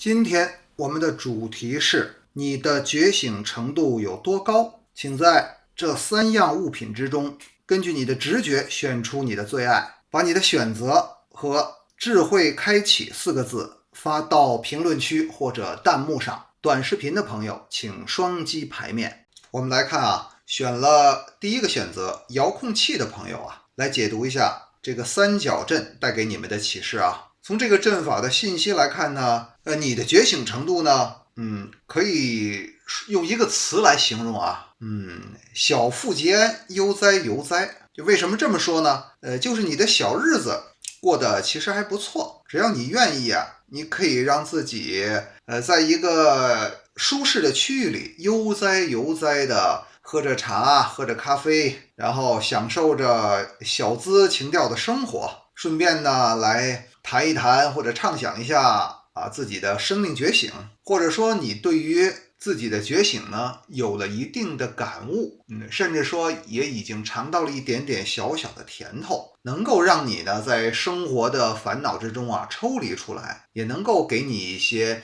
今天我们的主题是你的觉醒程度有多高？请在这3样物品之中，根据你的直觉选出你的最爱，把你的选择和智慧开启4个字发到评论区或者弹幕上。短视频的朋友请双击牌面。我们来看选了第一个选择遥控器的朋友来解读一下这个三角阵带给你们的启示从这个阵法的信息来看呢，你的觉醒程度呢，可以用一个词来形容小富即安，悠哉游哉。就为什么这么说呢？就是你的小日子过得其实还不错，只要你愿意你可以让自己在一个舒适的区域里悠哉游哉的喝着茶，喝着咖啡，然后享受着小资情调的生活，顺便呢来谈一谈或者畅想一下自己的生命觉醒，或者说你对于自己的觉醒呢有了一定的感悟，甚至说也已经尝到了一点点小小的甜头，能够让你呢在生活的烦恼之中抽离出来，也能够给你一些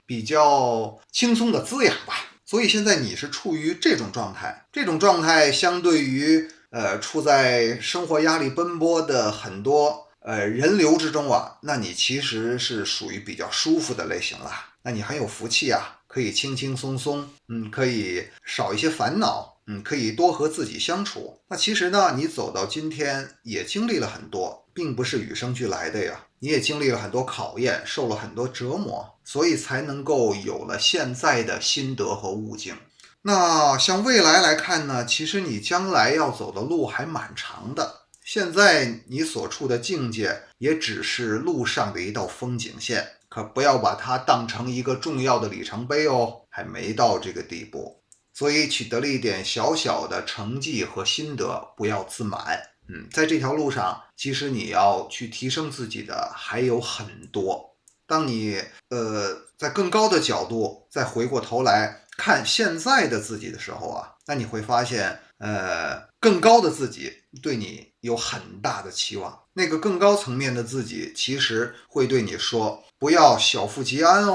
比较轻松的滋养吧。所以现在你是处于这种状态，这种状态相对于处在生活压力奔波的很多人流之中那你其实是属于比较舒服的类型了。那你很有福气可以轻轻松松，可以少一些烦恼，可以多和自己相处。那其实呢，你走到今天也经历了很多，并不是与生俱来的呀。你也经历了很多考验，受了很多折磨，所以才能够有了现在的心得和悟境。那向未来来看呢，其实你将来要走的路还蛮长的。现在你所处的境界也只是路上的一道风景线，可不要把它当成一个重要的里程碑还没到这个地步。所以取得了一点小小的成绩和心得，不要自满。在这条路上，其实你要去提升自己的还有很多。当你在更高的角度再回过头来看现在的自己的时候那你会发现更高的自己对你有很大的期望。那个更高层面的自己其实会对你说，不要小富即安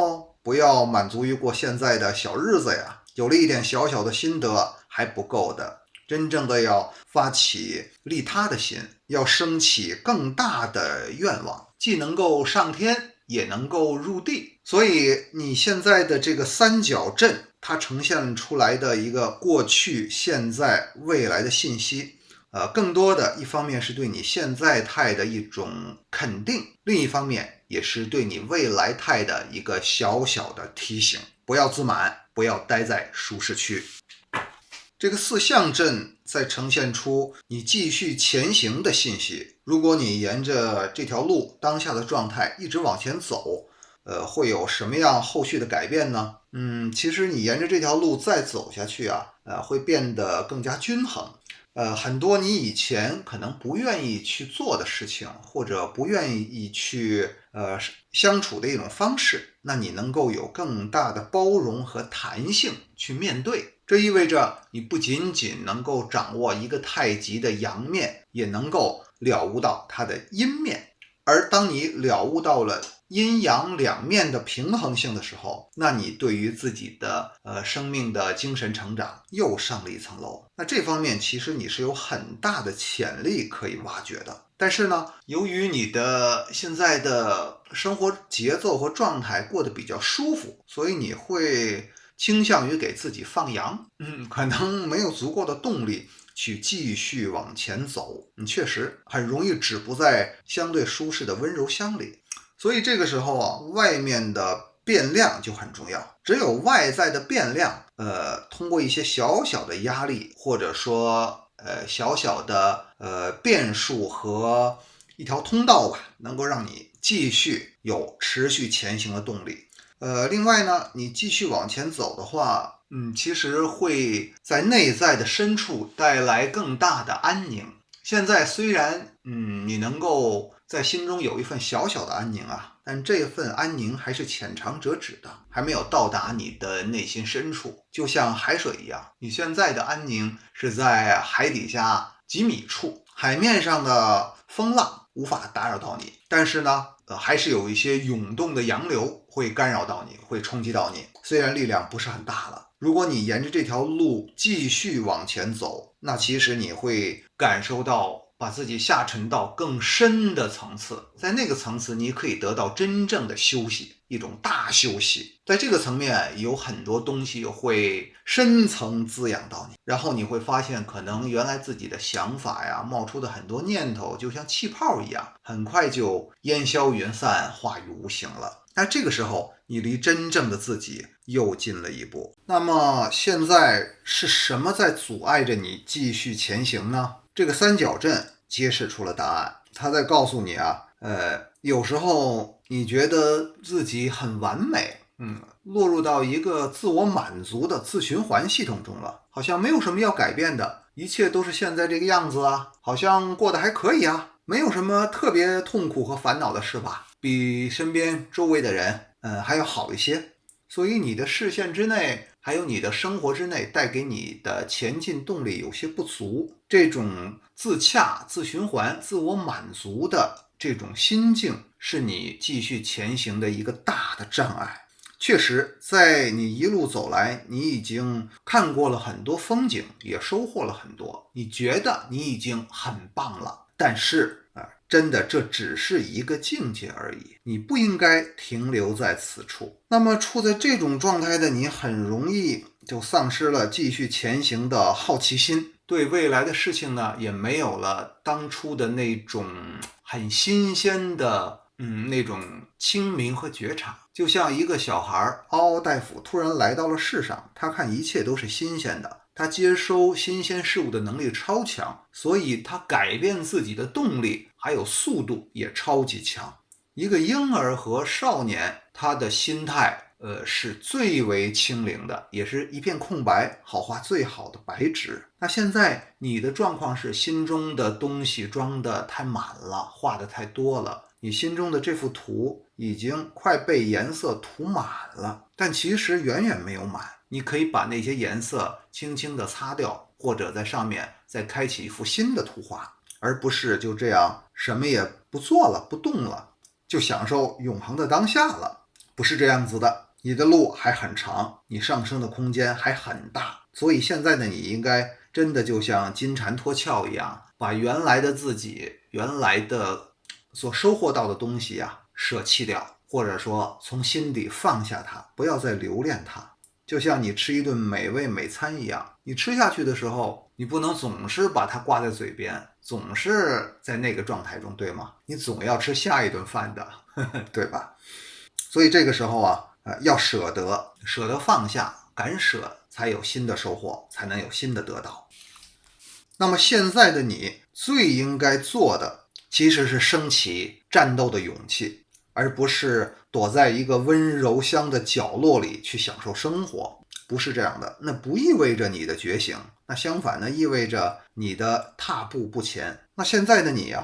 不要满足于过现在的小日子有了一点小小的心得还不够的，真正的要发起利他的心，要升起更大的愿望，既能够上天也能够入地。所以你现在的这个三角阵，它呈现出来的一个过去、现在、未来的信息，更多的一方面是对你现在态的一种肯定，另一方面也是对你未来态的一个小小的提醒。不要自满，不要待在舒适区。这个4象阵在呈现出你继续前行的信息。如果你沿着这条路当下的状态一直往前走，会有什么样后续的改变呢？其实你沿着这条路再走下去会变得更加均衡。很多你以前可能不愿意去做的事情，或者不愿意去相处的一种方式，那你能够有更大的包容和弹性去面对。这意味着你不仅仅能够掌握一个太极的阳面，也能够了悟到它的阴面。而当你了悟到了阴阳两面的平衡性的时候，那你对于自己的生命的精神成长又上了一层楼。那这方面其实你是有很大的潜力可以挖掘的。但是呢，由于你的现在的生活节奏和状态过得比较舒服，所以你会倾向于给自己放羊，可能没有足够的动力去继续往前走，你确实很容易止步在相对舒适的温柔乡里。所以这个时候外面的变量就很重要。只有外在的变量通过一些小小的压力，或者说小小的变数和一条通道吧，能够让你继续有持续前行的动力。另外呢，你继续往前走的话，其实会在内在的深处带来更大的安宁。现在虽然你能够在心中有一份小小的安宁但这份安宁还是浅尝辄止的，还没有到达你的内心深处。就像海水一样，你现在的安宁是在海底下几米处，海面上的风浪无法打扰到你，但是呢还是有一些涌动的洋流会干扰到你，会冲击到你，虽然力量不是很大了。如果你沿着这条路继续往前走，那其实你会感受到把自己下沉到更深的层次，在那个层次你可以得到真正的休息，一种大休息。在这个层面有很多东西会深层滋养到你，然后你会发现可能原来自己的想法呀，冒出的很多念头就像气泡一样，很快就烟消云散，化于无形了。那这个时候你离真正的自己又近了一步。那么现在是什么在阻碍着你继续前行呢？这个三角阵揭示出了答案，他在告诉你啊，有时候你觉得自己很完美，落入到一个自我满足的自循环系统中了，好像没有什么要改变的，一切都是现在这个样子啊，好像过得还可以啊，没有什么特别痛苦和烦恼的事吧，比身边周围的人还要好一些。所以你的视线之内，还有你的生活之内带给你的前进动力有些不足，这种自洽、自循环、自我满足的这种心境是你继续前行的一个大的障碍。确实在你一路走来，你已经看过了很多风景，也收获了很多，你觉得你已经很棒了，但是真的这只是一个境界而已，你不应该停留在此处。那么处在这种状态的你，很容易就丧失了继续前行的好奇心，对未来的事情呢，也没有了当初的那种很新鲜的那种清明和觉察。就像一个小孩嗷嗷待哺突然来到了世上，他看一切都是新鲜的，他接收新鲜事物的能力超强，所以他改变自己的动力还有速度也超级强。一个婴儿和少年，他的心态是最为清零的，也是一片空白，好画最好的白纸。那现在你的状况是心中的东西装得太满了，画得太多了，你心中的这幅图已经快被颜色涂满了，但其实远远没有满。你可以把那些颜色轻轻地擦掉，或者在上面再开启一幅新的图画，而不是就这样什么也不做了，不动了，就享受永恒的当下了。不是这样子的，你的路还很长，你上升的空间还很大。所以现在的你应该真的就像金蝉脱壳一样，把原来的自己，原来的所收获到的东西舍弃掉，或者说从心底放下它，不要再留恋它。就像你吃一顿美味美餐一样，你吃下去的时候，你不能总是把它挂在嘴边，总是在那个状态中，对吗？你总要吃下一顿饭的，对吧？所以这个时候要舍得放下，敢舍，才有新的收获，才能有新的得到。那么现在的你最应该做的，其实是升起战斗的勇气，而不是躲在一个温柔乡的角落里去享受生活。不是这样的，那不意味着你的觉醒，那相反呢，意味着你的踏步不前。那现在的你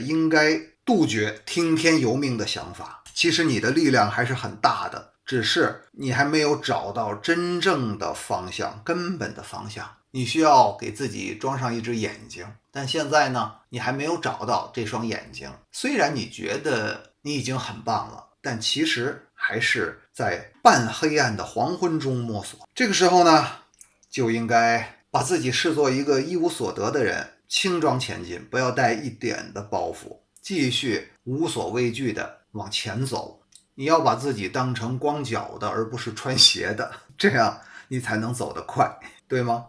应该杜绝听天由命的想法。其实你的力量还是很大的，只是你还没有找到真正的方向，根本的方向。你需要给自己装上一只眼睛，但现在呢，你还没有找到这双眼睛。虽然你觉得你已经很棒了，但其实还是在半黑暗的黄昏中摸索。这个时候呢，就应该把自己视作一个一无所得的人，轻装前进，不要带一点的包袱，继续无所畏惧的往前走。你要把自己当成光脚的，而不是穿鞋的，这样你才能走得快，对吗？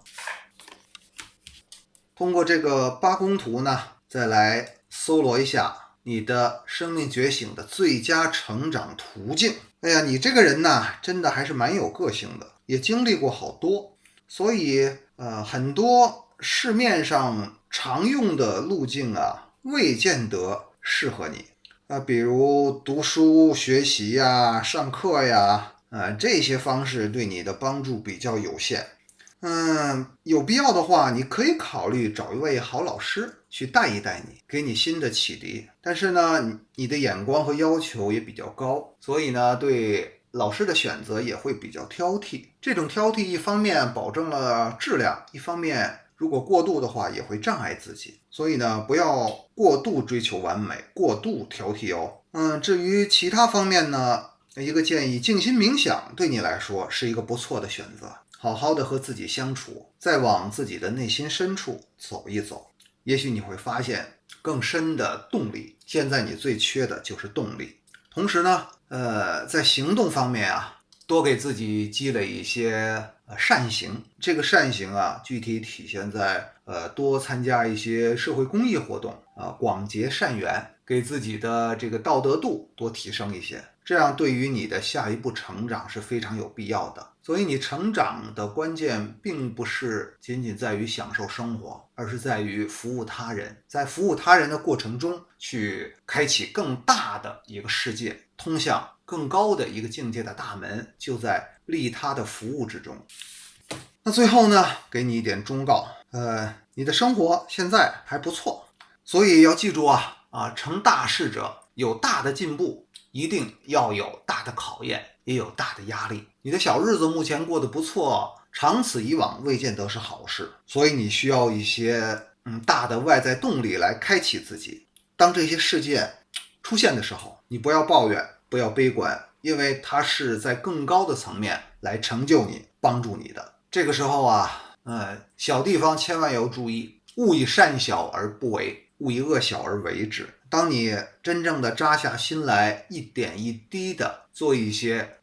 通过这个八宫图呢，再来搜罗一下你的生命觉醒的最佳成长途径。哎呀，你这个人呢，真的还是蛮有个性的，也经历过好多，所以很多市面上常用的路径未见得适合你比如读书学习上课这些方式对你的帮助比较有限。有必要的话，你可以考虑找一位好老师去带一带你，给你新的启迪。但是呢，你的眼光和要求也比较高，所以呢，对老师的选择也会比较挑剔。这种挑剔一方面保证了质量，一方面如果过度的话也会障碍自己。所以呢，不要过度追求完美，过度挑剔哦。至于其他方面呢，一个建议，静心冥想对你来说是一个不错的选择。好好的和自己相处，再往自己的内心深处走一走，也许你会发现更深的动力。现在你最缺的就是动力。同时呢，在行动方面啊，多给自己积累一些善行。这个善行啊，具体体现在多参加一些社会公益活动啊，广结善缘，给自己的这个道德度多提升一些。这样对于你的下一步成长是非常有必要的。所以你成长的关键并不是仅仅在于享受生活，而是在于服务他人。在服务他人的过程中，去开启更大的一个世界，通向更高的一个境界的大门就在利他的服务之中。那最后呢，给你一点忠告，你的生活现在还不错，所以要记住成大事者有大的进步，一定要有大的考验，也有大的压力。你的小日子目前过得不错，长此以往未见得是好事，所以你需要一些大的外在动力来开启自己。当这些事件出现的时候，你不要抱怨，不要悲观，因为它是在更高的层面来成就你，帮助你的。这个时候小地方千万要注意，勿以善小而不为，勿以恶小而为之。当你真正的扎下心来，一点一滴的做一些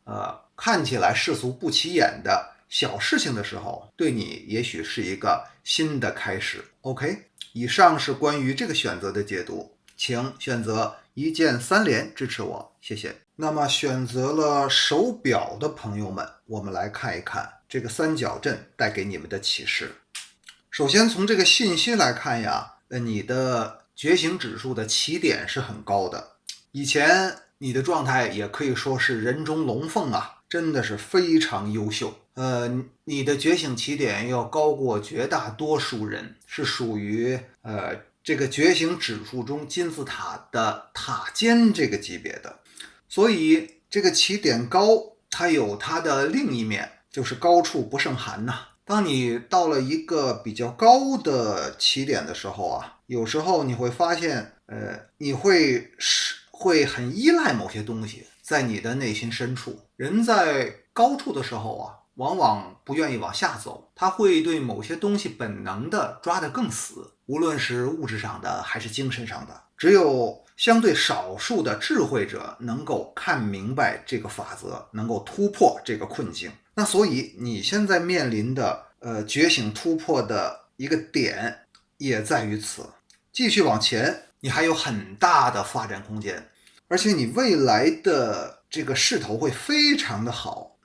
看起来世俗不起眼的小事情的时候，对你也许是一个新的开始。 OK， 以上是关于这个选择的解读，请选择一键3连支持我，谢谢。那么选择了手表的朋友们，我们来看一看这个三角阵带给你们的启示。首先从这个信息来看呀，你的觉醒指数的起点是很高的，以前你的状态也可以说是人中龙凤啊，真的是非常优秀。你的觉醒起点要高过绝大多数人，是属于这个觉醒指数中金字塔的塔尖这个级别的。所以这个起点高，它有它的另一面，就是高处不胜寒呐。当你到了一个比较高的起点的时候啊，有时候你会发现你会很依赖某些东西，在你的内心深处。人在高处的时候啊，往往不愿意往下走，他会对某些东西本能的抓得更死，无论是物质上的还是精神上的。只有相对少数的智慧者能够看明白这个法则，能够突破这个困境。那所以你现在面临的觉醒突破的一个点也在于此，继续往前，你还有很大的发展空间，而且你未来的这个势头会非常的好。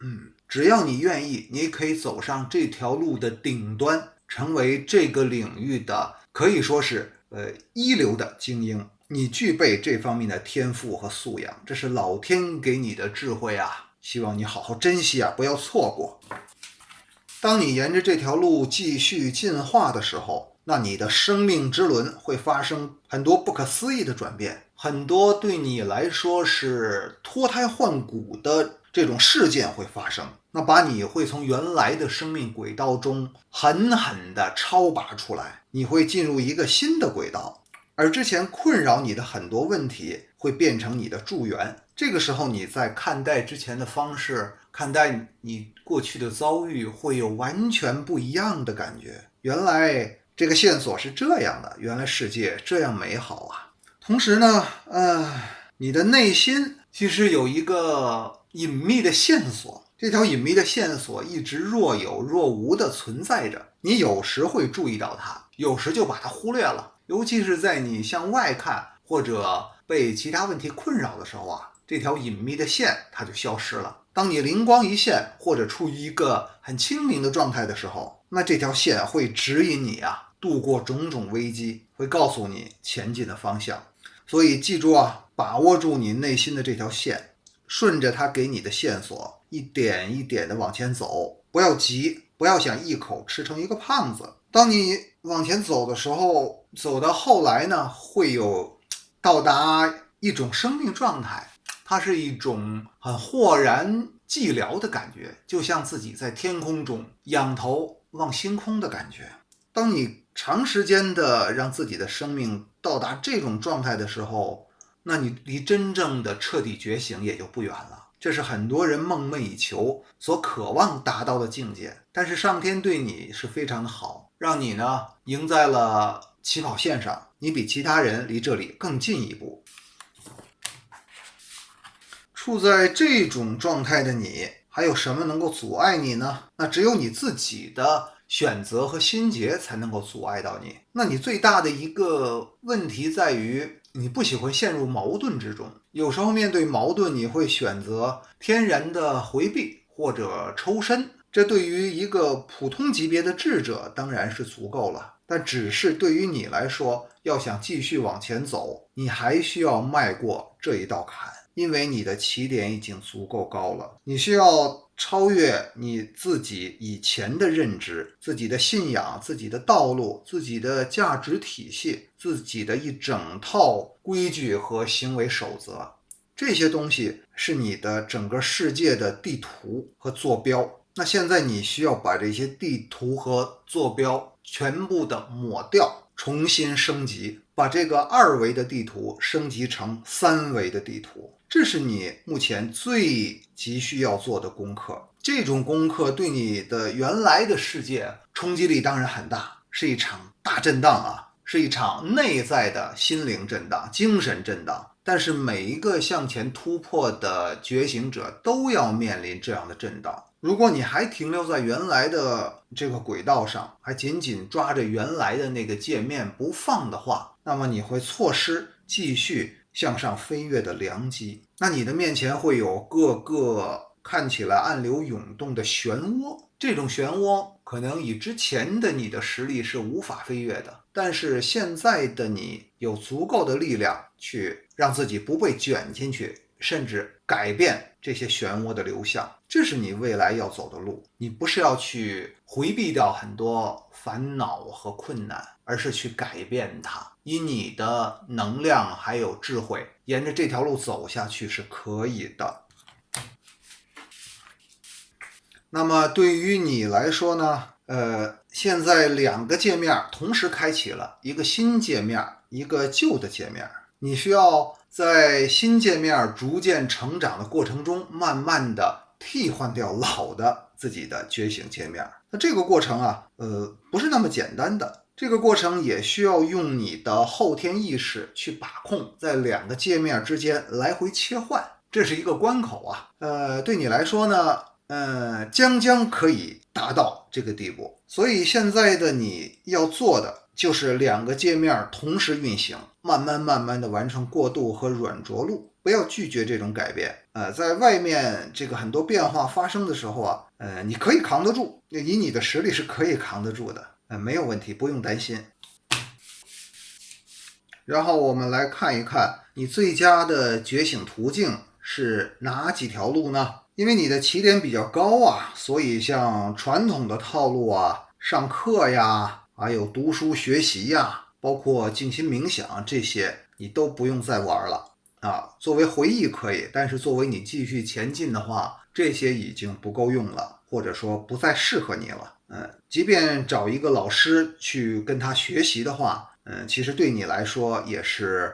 只要你愿意，你可以走上这条路的顶端，成为这个领域的可以说是一流的精英。你具备这方面的天赋和素养，这是老天给你的智慧啊，希望你好好珍惜啊，不要错过。当你沿着这条路继续进化的时候，那你的生命之轮会发生很多不可思议的转变，很多对你来说是脱胎换骨的这种事件会发生，那把你会从原来的生命轨道中狠狠地超拔出来，你会进入一个新的轨道，而之前困扰你的很多问题会变成你的助缘。这个时候你在看待之前的方式，看待你过去的遭遇，会有完全不一样的感觉。原来这个线索是这样的，原来世界这样美好啊。同时呢你的内心其实有一个隐秘的线索，这条隐秘的线索一直若有若无的存在着，你有时会注意到它，有时就把它忽略了。尤其是在你向外看或者被其他问题困扰的时候啊，这条隐秘的线它就消失了。当你灵光一现或者处于一个很清明的状态的时候，那这条线会指引你度过种种危机，会告诉你前进的方向。所以记住把握住你内心的这条线，顺着它给你的线索一点一点的往前走，不要急，不要想一口吃成一个胖子。当你往前走的时候，走到后来呢，会有到达一种生命状态，它是一种很豁然寂寥的感觉，就像自己在天空中仰头望星空的感觉。当你长时间的让自己的生命到达这种状态的时候，那你离真正的彻底觉醒也就不远了。这是很多人梦寐以求所渴望达到的境界。但是上天对你是非常的好，让你呢赢在了起跑线上，你比其他人离这里更进一步。处在这种状态的你，还有什么能够阻碍你呢？那只有你自己的选择和心结才能够阻碍到你。那你最大的一个问题在于，你不喜欢陷入矛盾之中。有时候面对矛盾，你会选择天然的回避或者抽身。这对于一个普通级别的智者当然是足够了，但只是对于你来说，要想继续往前走，你还需要迈过这一道坎。因为你的起点已经足够高了，你需要超越你自己以前的认知、自己的信仰、自己的道路、自己的价值体系、自己的一整套规矩和行为守则。这些东西是你的整个世界的地图和坐标。那现在你需要把这些地图和坐标全部的抹掉，重新升级，把这个2维的地图升级成3维的地图。这是你目前最急需要做的功课。这种功课对你的原来的世界冲击力当然很大，是一场大震荡啊，是一场内在的心灵震荡、精神震荡。但是每一个向前突破的觉醒者都要面临这样的震荡。如果你还停留在原来的这个轨道上，还紧紧抓着原来的那个界面不放的话，那么你会错失继续向上飞跃的良机。那你的面前会有各个看起来暗流涌动的漩涡，这种漩涡可能以之前的你的实力是无法飞跃的，但是现在的你有足够的力量去让自己不被卷进去，甚至改变这些漩涡的流向。这是你未来要走的路。你不是要去回避掉很多烦恼和困难，而是去改变它。以你的能量还有智慧，沿着这条路走下去是可以的。那么对于你来说呢，现在2个界面同时开启了，一个新界面，一个旧的界面。你需要在新界面逐渐成长的过程中，慢慢的替换掉老的自己的觉醒界面。那这个过程啊，不是那么简单的。这个过程也需要用你的后天意识去把控，在2个界面之间来回切换，这是一个关口啊。对你来说呢，将可以达到这个地步。所以现在的你要做的就是2个界面同时运行，慢慢的完成过渡和软着陆。不要拒绝这种改变。在外面这个很多变化发生的时候啊，你可以扛得住，以你的实力是可以扛得住的，没有问题，不用担心。然后我们来看一看你最佳的觉醒途径是哪几条路呢？因为你的起点比较高啊，所以像传统的套路啊，上课呀，还有读书学习呀，包括静心冥想，这些你都不用再玩了啊。作为回忆可以，但是作为你继续前进的话，这些已经不够用了，或者说不再适合你了。即便找一个老师去跟他学习的话，其实对你来说也是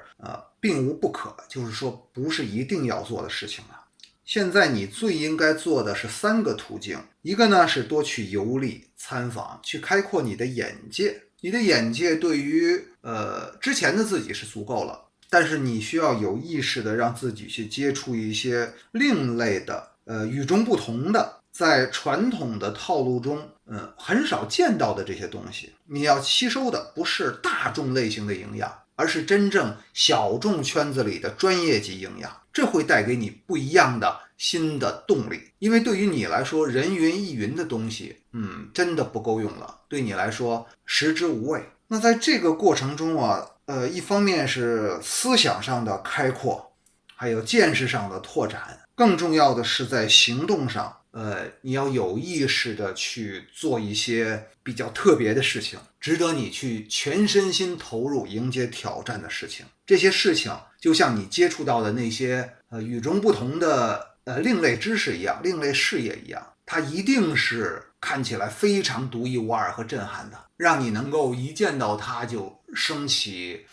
并无不可，就是说不是一定要做的事情了。现在你最应该做的是3个途径。一个呢是多去游历参访，去开阔你的眼界。你的眼界对于之前的自己是足够了，但是你需要有意识的让自己去接触一些另类的与众不同的，在传统的套路中很少见到的这些东西。你要吸收的不是大众类型的营养，而是真正小众圈子里的专业级营养。这会带给你不一样的新的动力。因为对于你来说，人云亦云的东西真的不够用了，对你来说食之无味。那在这个过程中啊，一方面是思想上的开阔，还有见识上的拓展，更重要的是在行动上你要有意识的去做一些比较特别的事情，值得你去全身心投入迎接挑战的事情。这些事情就像你接触到的那些与众不同的另类知识一样，另类事业一样，它一定是看起来非常独一无二和震撼的，让你能够一见到它就升起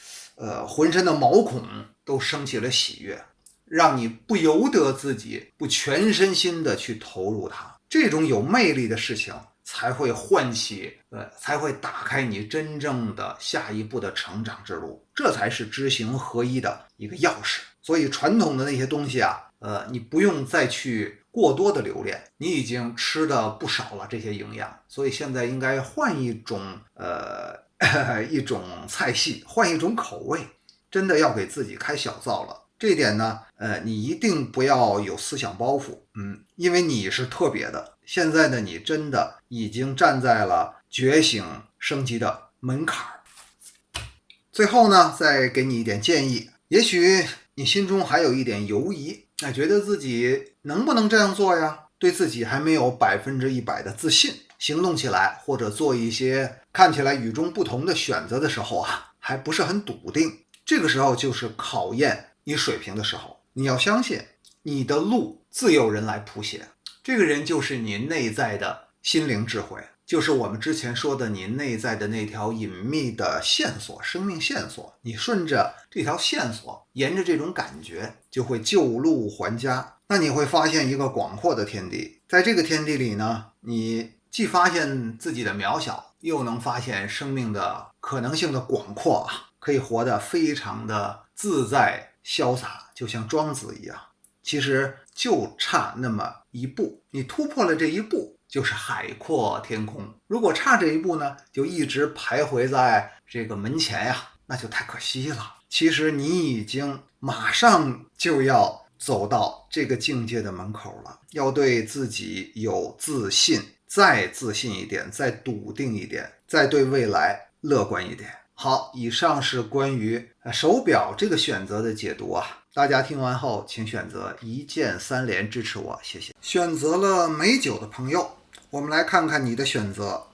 浑身的毛孔都升起了喜悦。让你不由得自己不全身心的去投入它。这种有魅力的事情才会唤起才会打开你真正的下一步的成长之路，这才是知行合一的一个钥匙。所以传统的那些东西啊，你不用再去过多的留恋，你已经吃的不少了这些营养，所以现在应该换一种一种菜系，换一种口味，真的要给自己开小灶了。这一点呢，你一定不要有思想包袱，因为你是特别的。现在的你真的已经站在了觉醒升级的门槛。最后呢，再给你一点建议，也许你心中还有一点犹疑，觉得自己能不能这样做呀？对自己还没有100%的自信，行动起来或者做一些看起来与众不同的选择的时候啊，还不是很笃定。这个时候就是考验你水平的时候，你要相信你的路自有人来谱写，这个人就是你内在的心灵智慧，就是我们之前说的你内在的那条隐秘的线索，生命线索。你顺着这条线索，沿着这种感觉，就会旧路还家。那你会发现一个广阔的天地，在这个天地里呢，你既发现自己的渺小，又能发现生命的可能性的广阔啊，可以活得非常的自在潇洒，就像庄子一样。其实就差那么一步，你突破了这一步，就是海阔天空。如果差这一步呢，就一直徘徊在这个门前呀，那就太可惜了。其实你已经马上就要走到这个境界的门口了，要对自己有自信，再自信一点，再笃定一点，再对未来乐观一点。好，以上是关于手表这个选择的解读啊。大家听完后请选择一键3连支持我，谢谢。选择了美酒的朋友，我们来看看你的选择。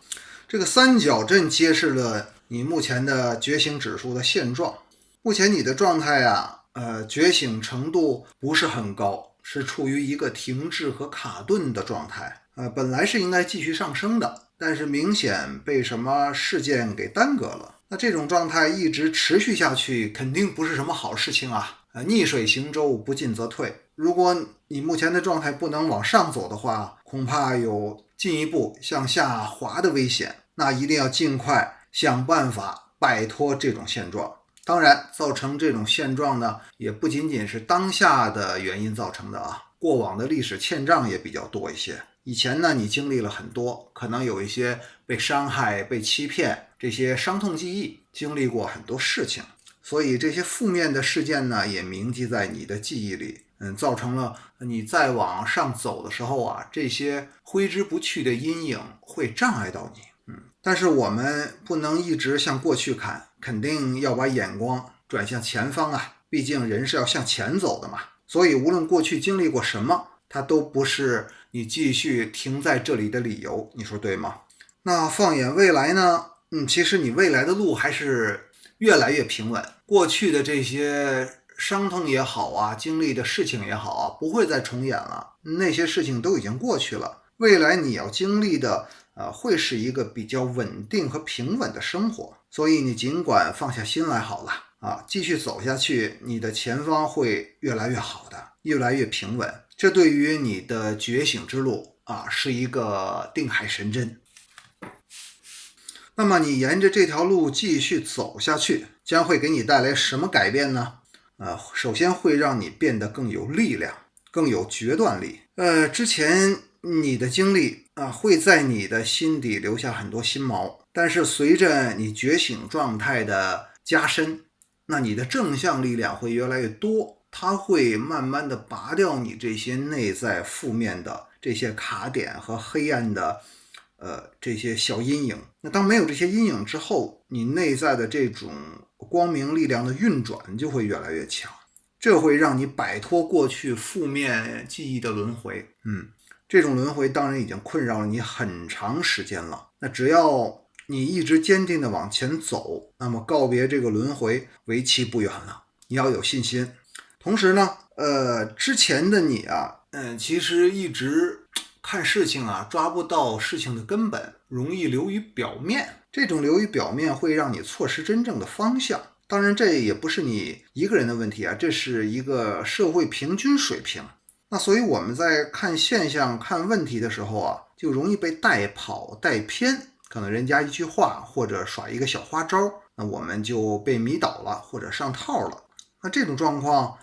这个三角阵揭示了你目前的觉醒指数的现状。目前你的状态啊，觉醒程度不是很高，是处于一个停滞和卡顿的状态。本来是应该继续上升的，但是明显被什么事件给耽搁了。那这种状态一直持续下去，肯定不是什么好事情啊！逆水行舟，不进则退。如果你目前的状态不能往上走的话，恐怕有进一步向下滑的危险。那一定要尽快想办法摆脱这种现状。当然，造成这种现状呢，也不仅仅是当下的原因造成的啊，过往的历史欠账也比较多一些。以前呢，你经历了很多，可能有一些被伤害、被欺骗，这些伤痛记忆，经历过很多事情，所以这些负面的事件呢，也铭记在你的记忆里，造成了你再往上走的时候啊，这些挥之不去的阴影会障碍到你。但是我们不能一直向过去看，肯定要把眼光转向前方啊，毕竟人是要向前走的嘛。所以无论过去经历过什么，它都不是你继续停在这里的理由，你说对吗？那放眼未来呢？其实你未来的路还是越来越平稳，过去的这些伤痛也好啊，经历的事情也好啊，不会再重演了，那些事情都已经过去了。未来你要经历的会是一个比较稳定和平稳的生活，所以你尽管放下心来好了啊，继续走下去，你的前方会越来越好的，越来越平稳。这对于你的觉醒之路啊，是一个定海神针。那么你沿着这条路继续走下去，将会给你带来什么改变呢？首先会让你变得更有力量，更有决断力。之前你的经历会在你的心底留下很多心毛，但是随着你觉醒状态的加深，那你的正向力量会越来越多，它会慢慢的拔掉你这些内在负面的这些卡点和黑暗的这些小阴影。那当没有这些阴影之后，你内在的这种光明力量的运转就会越来越强，这会让你摆脱过去负面记忆的轮回。这种轮回当然已经困扰了你很长时间了，那只要你一直坚定的往前走，那么告别这个轮回为期不远了，你要有信心。同时呢，之前的你啊，其实一直看事情啊，抓不到事情的根本，容易流于表面。这种流于表面会让你错失真正的方向。当然这也不是你一个人的问题啊，这是一个社会平均水平。那所以我们在看现象看问题的时候啊，就容易被带跑带偏，可能人家一句话或者耍一个小花招，那我们就被迷倒了或者上套了。那这种状况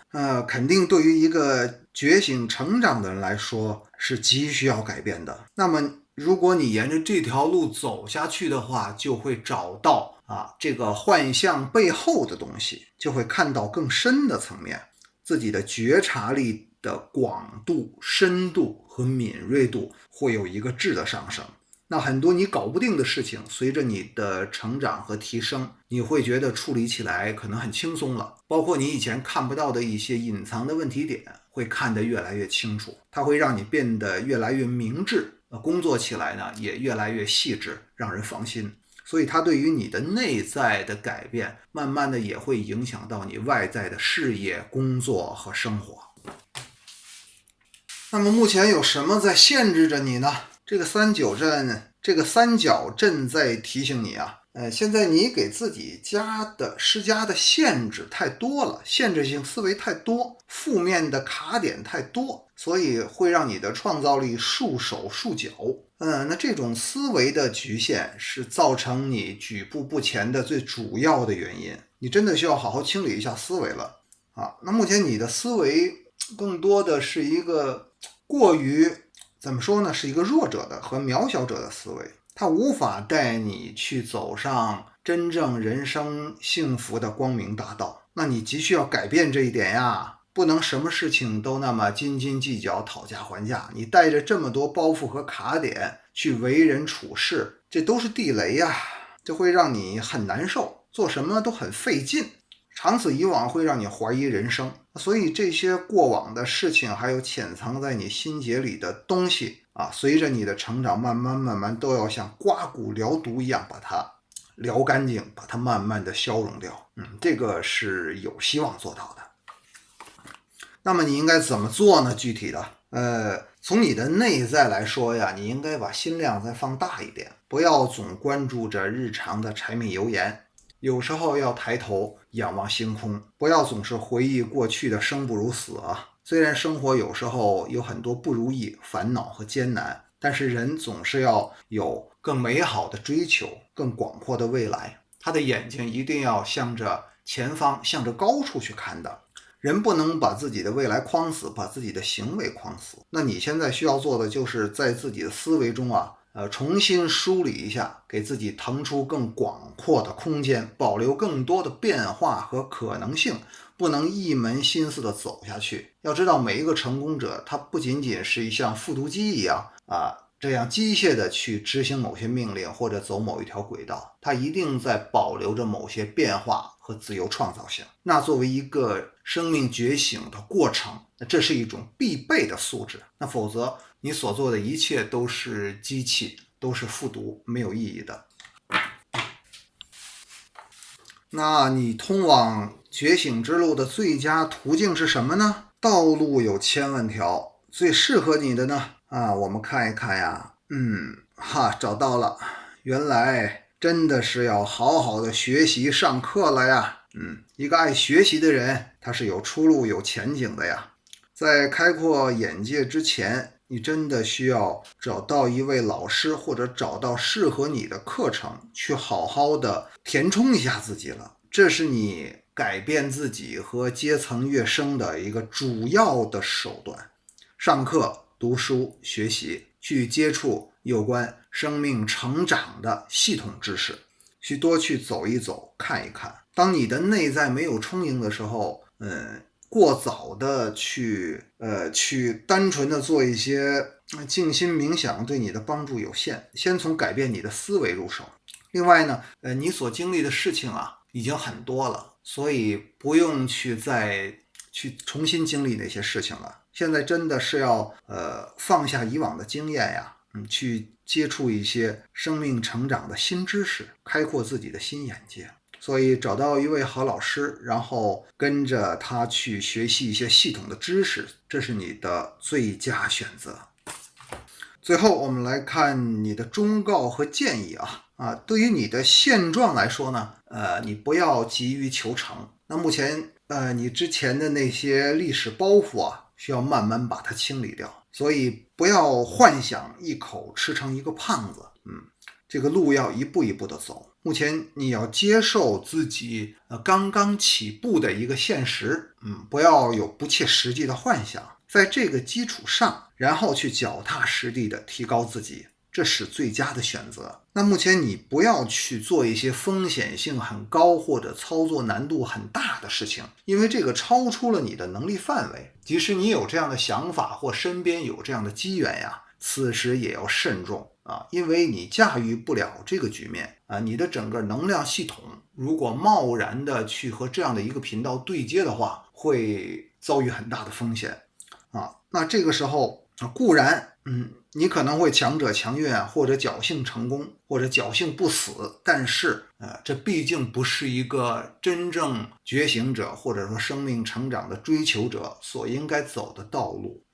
肯定对于一个觉醒成长的人来说是急需要改变的。那么如果你沿着这条路走下去的话，就会找到这个幻象背后的东西，就会看到更深的层面，自己的觉察力的广度、深度和敏锐度会有一个质的上升。那很多你搞不定的事情，随着你的成长和提升，你会觉得处理起来可能很轻松了。包括你以前看不到的一些隐藏的问题点，会看得越来越清楚，它会让你变得越来越明智，工作起来呢也越来越细致，让人放心。所以它对于你的内在的改变，慢慢的也会影响到你外在的事业、工作和生活。那么目前有什么在限制着你呢？这个三角阵在提醒你啊，现在你给自己施加的限制太多了，限制性思维太多，负面的卡点太多，所以会让你的创造力束手束脚。那这种思维的局限是造成你举步不前的最主要的原因，你真的需要好好清理一下思维了那目前你的思维更多的是一个过于怎么说呢，是一个弱者的和渺小者的思维，它无法带你去走上真正人生幸福的光明大道。那你急需要改变这一点呀，不能什么事情都那么斤斤计较、讨价还价。你带着这么多包袱和卡点去为人处事，这都是地雷呀，这会让你很难受，做什么都很费劲，长此以往会让你怀疑人生。所以这些过往的事情还有潜藏在你心结里的东西随着你的成长慢慢都要像刮骨疗毒一样把它疗干净，把它慢慢的消融掉。这个是有希望做到的。那么你应该怎么做呢？具体的从你的内在来说呀，你应该把心量再放大一点，不要总关注着日常的柴米油盐，有时候要抬头仰望星空，不要总是回忆过去的生不如死虽然生活有时候有很多不如意、烦恼和艰难，但是人总是要有更美好的追求，更广阔的未来。他的眼睛一定要向着前方，向着高处去看的。人不能把自己的未来框死，把自己的行为框死。那你现在需要做的就是在自己的思维中重新梳理一下，给自己腾出更广阔的空间，保留更多的变化和可能性，不能一门心思的走下去。要知道每一个成功者，他不仅仅是像复读机一样这样机械的去执行某些命令或者走某一条轨道，他一定在保留着某些变化和自由创造性。那作为一个生命觉醒的过程，这是一种必备的素质。那否则你所做的一切都是机器，都是复读，没有意义的。那你通往觉醒之路的最佳途径是什么呢？道路有千万条，最适合你的呢？我们看一看呀，找到了，原来真的是要好好的学习上课了呀。一个爱学习的人，他是有出路、有前景的呀。在开阔眼界之前，你真的需要找到一位老师，或者找到适合你的课程，去好好的填充一下自己了。这是你改变自己和阶层跃升的一个主要的手段。上课、读书、学习，去接触有关生命成长的系统知识，去多去走一走、看一看。当你的内在没有充盈的时候，过早的去单纯的做一些静心冥想，对你的帮助有限。先从改变你的思维入手。另外呢，你所经历的事情已经很多了，所以不用再去重新经历那些事情了。现在真的是要放下以往的经验呀，去接触一些生命成长的新知识，开阔自己的新眼界。所以找到一位好老师，然后跟着他去学习一些系统的知识，这是你的最佳选择。最后我们来看你的忠告和建议啊。对于你的现状来说呢，你不要急于求成。那目前你之前的那些历史包袱啊，需要慢慢把它清理掉。所以不要幻想一口吃成一个胖子，这个路要一步一步的走。目前你要接受自己刚刚起步的一个现实，不要有不切实际的幻想，在这个基础上，然后去脚踏实地的提高自己，这是最佳的选择。那目前你不要去做一些风险性很高或者操作难度很大的事情，因为这个超出了你的能力范围。即使你有这样的想法或身边有这样的机缘呀，此时也要慎重啊，因为你驾驭不了这个局面啊。你的整个能量系统如果贸然的去和这样的一个频道对接的话，会遭遇很大的风险啊。那这个时候固然你可能会强者强运或者侥幸成功或者侥幸不死，但是这毕竟不是一个真正觉醒者或者说生命成长的追求者所应该走的道路。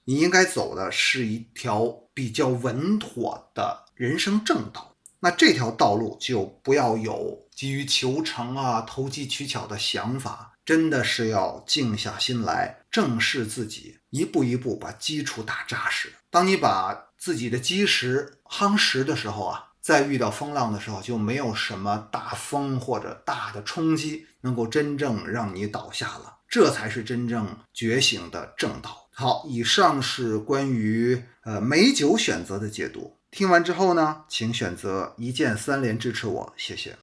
你应该走的是一条比较稳妥的人生正道。那这条道路就不要有急于求成投机取巧的想法，真的是要静下心来正视自己，一步一步把基础打扎实。当你把自己的基石夯实的时候再遇到风浪的时候，就没有什么大风或者大的冲击能够真正让你倒下了，这才是真正觉醒的正道。好，以上是关于美酒选择的解读。听完之后呢，请选择一键3连支持我，谢谢。